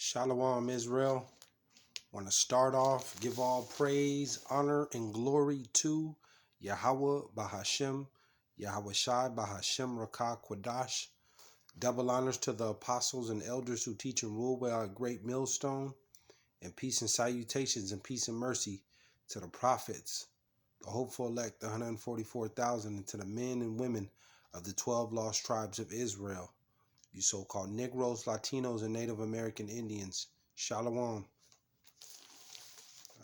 Shalom, Israel. Want to start off, give all praise, honor, and glory to YAHAWAH, BAHASHAM, YAHAWAHSHI, BAHASHAM, Rakah, Quadash. Double honors to the apostles and elders who teach and rule by our great millstone. And peace and salutations and peace and mercy to the prophets, the hopeful elect, the 144,000, and to the men and women of the 12 lost tribes of Israel. You so-called Negroes, Latinos, and Native American Indians. Shalom.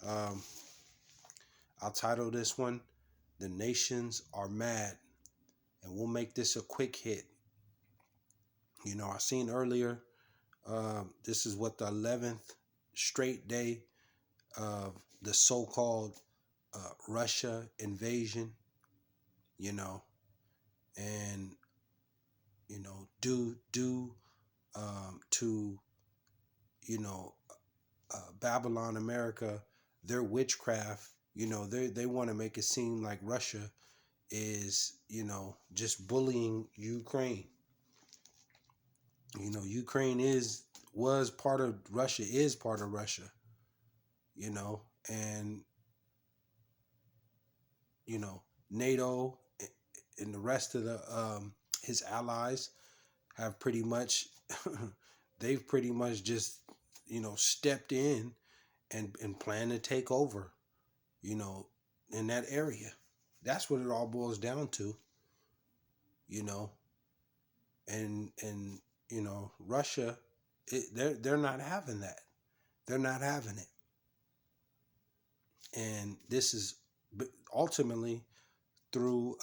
I'll title this one, The Nations Are Mad. And we'll make this a quick hit. You know, I seen earlier, this is what the 11th straight day of the so-called Russia invasion, you know, and, you know, due to, you know, Babylon, America, their witchcraft, you know, they want to make it seem like Russia is, you know, just bullying Ukraine. You know, Ukraine was part of Russia, is part of Russia, you know, and, you know, NATO and the rest of the his allies have pretty much they've pretty much just, you know, stepped in and plan to take over, you know, in that area. That's what it all boils down to, you know. And you know, Russia, they're not having that. They're not having it. And this is ultimately through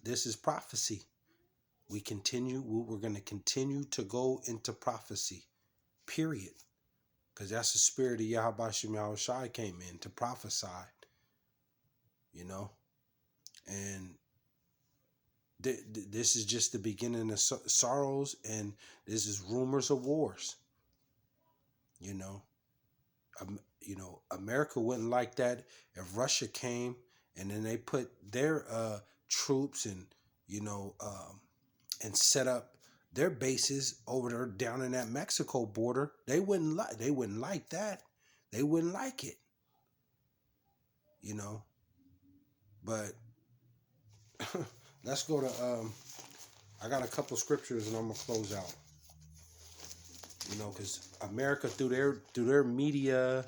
this is prophecy. We're going to continue to go into prophecy, period. Because that's the spirit of YAHAWAHSHI came in to prophesy, you know. And this is just the beginning of sorrows, and this is rumors of wars, you know. You know, America wouldn't like that if Russia came and then they put their troops and, you know, and set up their bases over there down in that Mexico border. They wouldn't like that. They wouldn't like it, you know. But let's go to I got a couple scriptures and I'm gonna close out. You know, because America through their media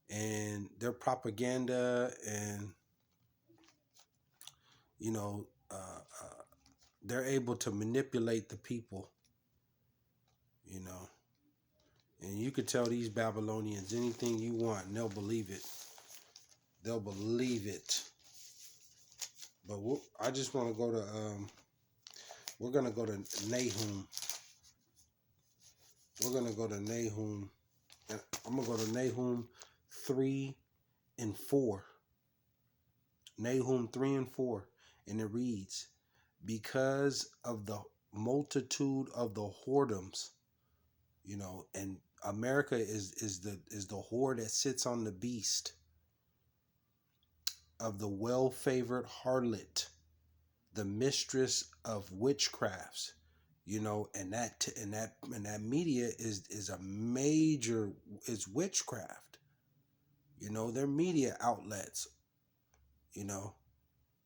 and their propaganda and, you know, they're able to manipulate the people, you know. And you could tell these Babylonians anything you want and they'll believe it. They'll believe it. But I just want to go to, we're going to go to Nahum. We're going to go to Nahum. And I'm going to go to Nahum 3 and 4. Nahum 3 and 4. And it reads, because of the multitude of the whoredoms, you know, and America is the whore that sits on the beast, of the well-favored harlot, the mistress of witchcrafts, you know, and that media is a major, is witchcraft, you know. They're media outlets, you know,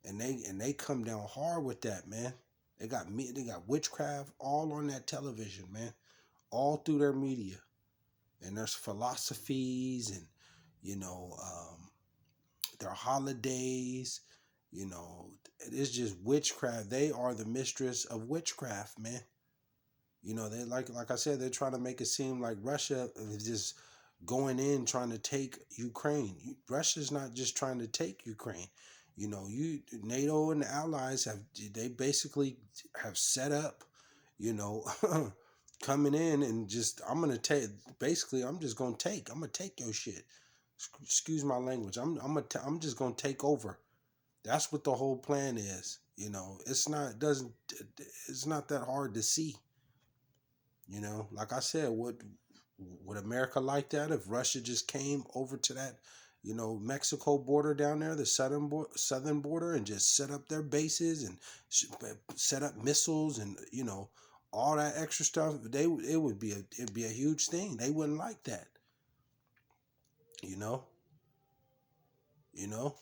and they come down hard with that, man. They got witchcraft all on that television, man, all through their media. And there's philosophies and, you know, their holidays, you know, it's just witchcraft. They are the mistress of witchcraft, man. You know, they like I said, they're trying to make it seem like Russia is just going in trying to take Ukraine. Russia's not just trying to take Ukraine. You know, NATO and the allies they basically have set up, you know, coming in and just, I'm going to take your shit. Excuse my language. I'm just going to take over. That's what the whole plan is. You know, it's not that hard to see. You know, like I said, would America like that if Russia just came over to that, you know, Mexico border down there, the southern border, and just set up their bases and set up missiles and, you know, all that extra stuff, it'd be a huge thing. They wouldn't like that. You know?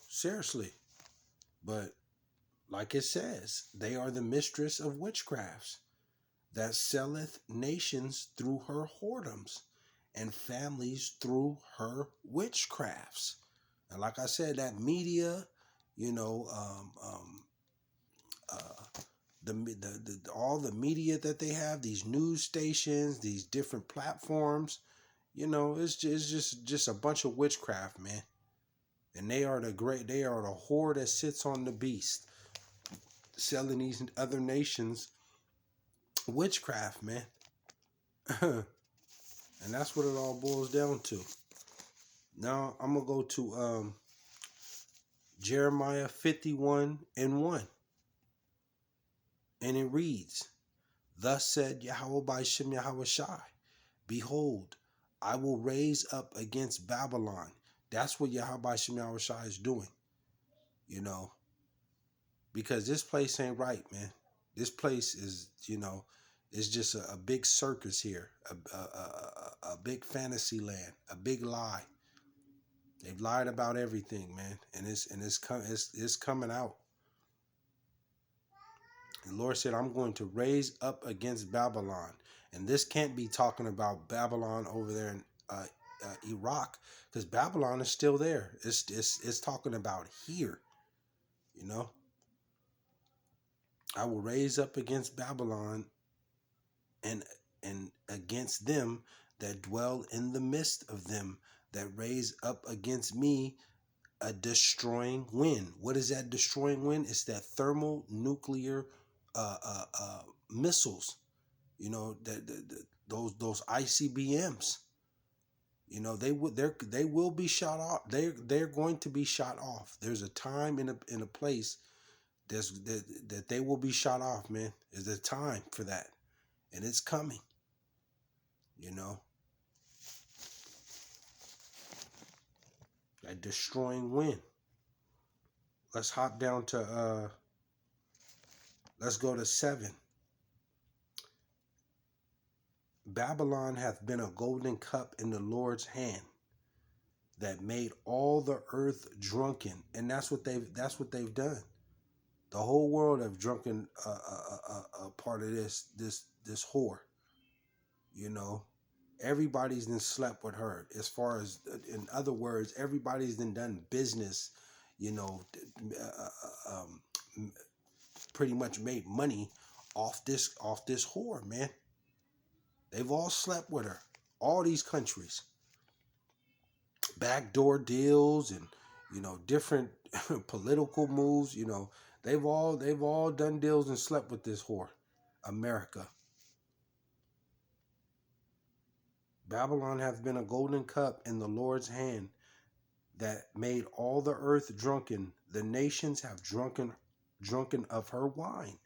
Seriously. But like it says, they are the mistress of witchcrafts, that selleth nations through her whoredoms, and families through her witchcrafts. And like I said, that media, you know, all the media that they have, these news stations, these different platforms, it's just a bunch of witchcraft, man. And they are the whore that sits on the beast, selling these other nations witchcraft, man. And that's what it all boils down to. Now I'm gonna go to Jeremiah 51:1, and it reads, "Thus said YAHAWAHSHI, YAHAWAHSHI, behold, I will raise up against Babylon." That's what YAHAWAHSHI, YAHAWAHSHI is doing, because this place ain't right, man. This place is, it's just a big circus here, a big fantasy land, a big lie. They've lied about everything, man, and it's coming out. The Lord said, "I'm going to raise up against Babylon," and this can't be talking about Babylon over there in Iraq, because Babylon is still there. It's talking about here, I will raise up against Babylon, and against them that dwell in the midst of them, that raise up against me a destroying wind. What is that destroying wind? It's that thermonuclear missiles. Those ICBMs. They will be shot off. They're going to be shot off. There's a time in a place that they will be shot off, man. There's a time for that, and it's coming. That destroying wind. Let's hop down to let's go to 7. Babylon hath been a golden cup in the Lord's hand, that made all the earth drunken. And that's what they've done. The whole world have drunken a part of this whore. Everybody's then slept with her. As far as, in other words, everybody's then done business. Pretty much made money off this whore, man. They've all slept with her. All these countries. Backdoor deals and, different political moves. They've all done deals and slept with this whore, America. Babylon hath been a golden cup in the Lord's hand, that made all the earth drunken. The nations have drunken of her wine.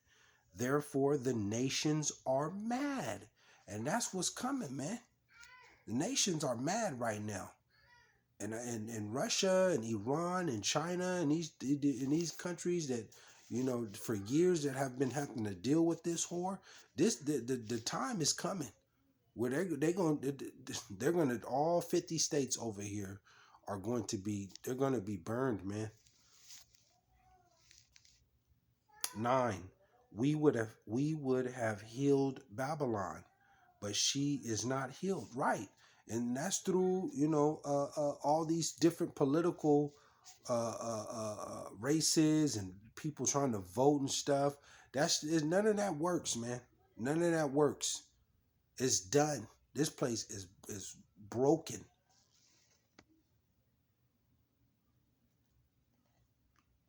Therefore the nations are mad. And that's what's coming, man. The nations are mad right now. And in Russia and Iran and China and these countries that, for years that have been having to deal with this whore, the time is coming where they're going to, all 50 states over here are going to be burned, man. 9. We would have healed Babylon, but she is not healed, right? And that's through all these different political races and people trying to vote and stuff. None of that works, man. None of that works. It's done. This place is broken.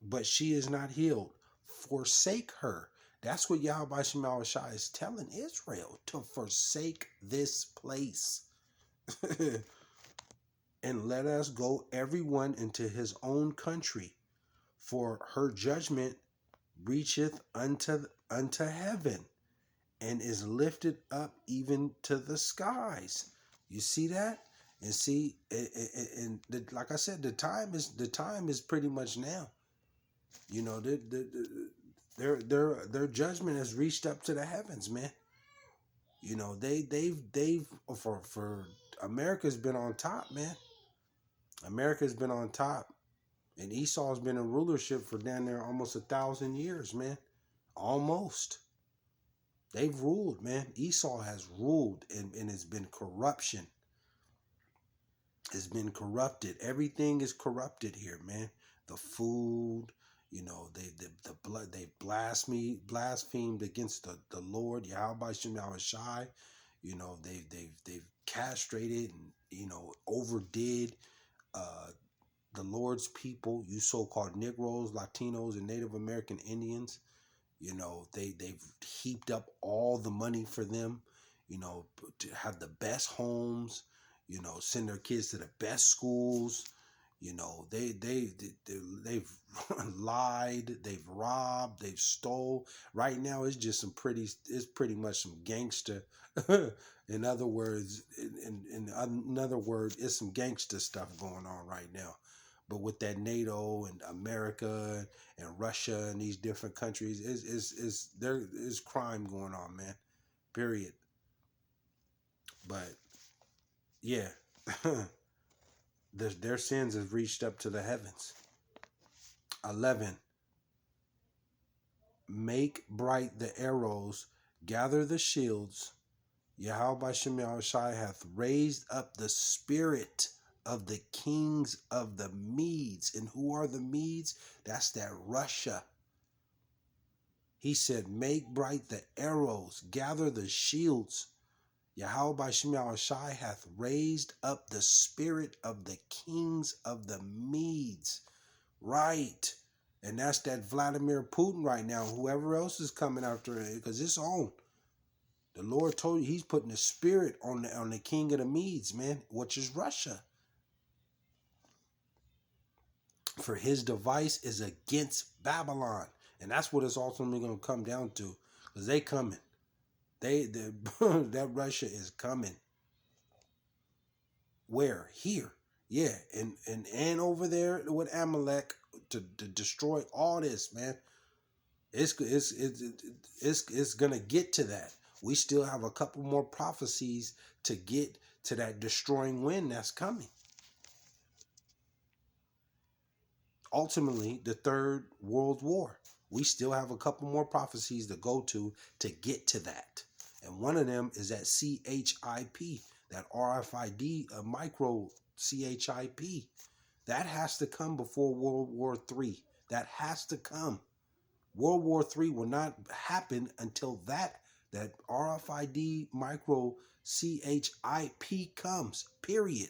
But she is not healed. Forsake her. That's what YAHAWAHSHI is telling Israel, to forsake this place. And let us go everyone into his own country, for her judgment reacheth unto heaven, and is lifted up even to the skies. You see that? And see, like I said, the time is pretty much now. Their judgment has reached up to the heavens, man. You know, they've for America's been on top, man. America's been on top, and Esau's been in rulership for down there almost 1,000 years, man. Almost. They've ruled, man. Esau has ruled, and it's been corruption. It's been corrupted. Everything is corrupted here, man. The food, you know, the blood, they blasphemed against the Lord, YAHAWAHSHI. You know, they've castrated and, you know, overdid uh the Lord's people, you so-called Negroes, Latinos, and Native American Indians. You know, they've heaped up all the money for them, you know, to have the best homes, you know, send their kids to the best schools. You know, they've lied, they've robbed, they've stole. Right now, it's pretty much some gangster. In other words, in another word, it's some gangster stuff going on right now. But with that NATO and America and Russia and these different countries, there is crime going on, man. Period. But yeah, their sins have reached up to the heavens. 11. Make bright the arrows, gather the shields. YAHAWAHSHI hath raised up the spirit of the kings of the Medes. And who are the Medes? That's that Russia. He said, make bright the arrows, gather the shields. YAHAWAHSHI hath raised up the spirit of the kings of the Medes. Right. And that's that Vladimir Putin right now. Whoever else is coming after it, because it's on. The Lord told you he's putting the spirit on the king of the Medes, man, which is Russia. For his device is against Babylon. And that's what it's ultimately going to come down to. Because they coming. That Russia is coming. Where? Here. Yeah. And over there with Amalek to destroy all this, man. It's gonna get to that. We still have a couple more prophecies to get to that destroying wind that's coming. Ultimately, the Third World War. We still have a couple more prophecies to go to get to that. And one of them is that CHIP, that RFID micro CHIP. That has to come before World War III. That has to come. World War III will not happen until that RFID micro CHIP comes, period.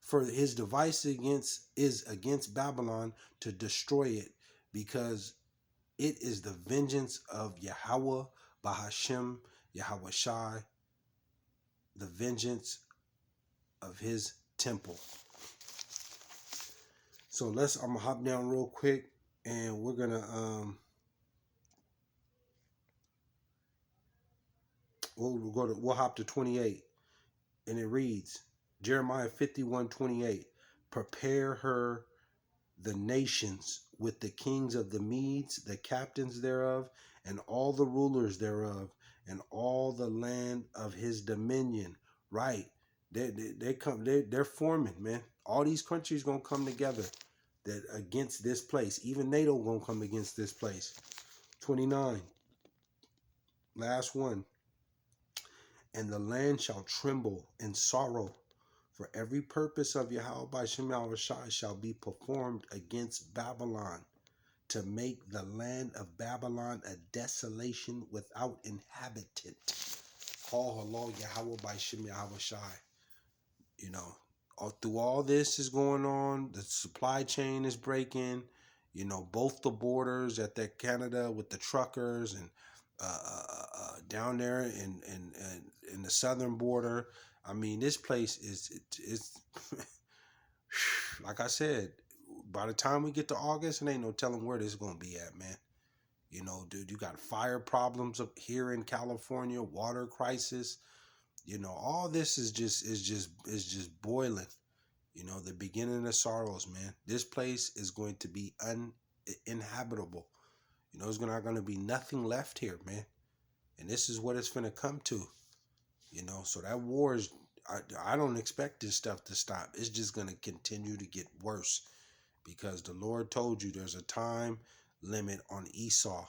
For his device is against Babylon to destroy it, because it is the vengeance of Yahawah, BAHASHAM, YAHAWAHSHI, the vengeance of his temple. So I'm gonna hop down real quick, and we're gonna we'll hop to 28, and it reads, Jeremiah 51:28, prepare her the nations with the kings of the Medes, the captains thereof, and all the rulers thereof, and all the land of his dominion. Right. They're forming, man. All these countries gonna come together that against this place. Even NATO gonna come against this place. 29. Last one. And the land shall tremble in sorrow, for every purpose of YAHAWAHSHI shall be performed against Babylon, to make the land of Babylon a desolation without inhabitant. Call hello YAHAWAHSHI. You know, through all this is going on, the supply chain is breaking. You know, both the borders at that Canada with the truckers, and down there in the southern border. I mean, this place is like I said, by the time we get to August, it ain't no telling where this is gonna be at, man. You know, dude, you got fire problems up here in California, water crisis. You know, all this is just boiling. You know, the beginning of sorrows, man. This place is going to be uninhabitable. You know, there's not going to be nothing left here, man. And this is what it's going to come to. You know, so that war is, I don't expect this stuff to stop. It's just going to continue to get worse, because the Lord told you there's a time limit on Esau,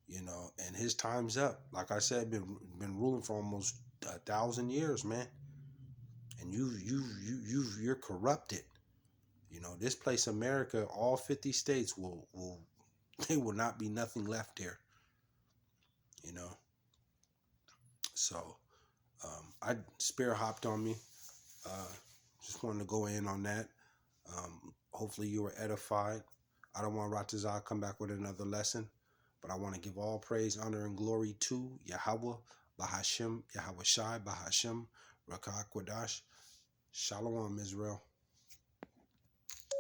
you know, and his time's up. Like I said, been ruling for almost 1,000 years, man. And you're corrupted. You know, this place, America, all 50 states will they will not be nothing left here. You know, so I Spirit hopped on me. Uh, just wanted to go in on that. Hopefully you were edified. I don't want Ratazah come back with another lesson, but I want to give all praise, honor, and glory to Yahawah, BAHASHAM, YAHAWAHSHI, BAHASHAM, Rakah Kwadash. Shalom, Israel.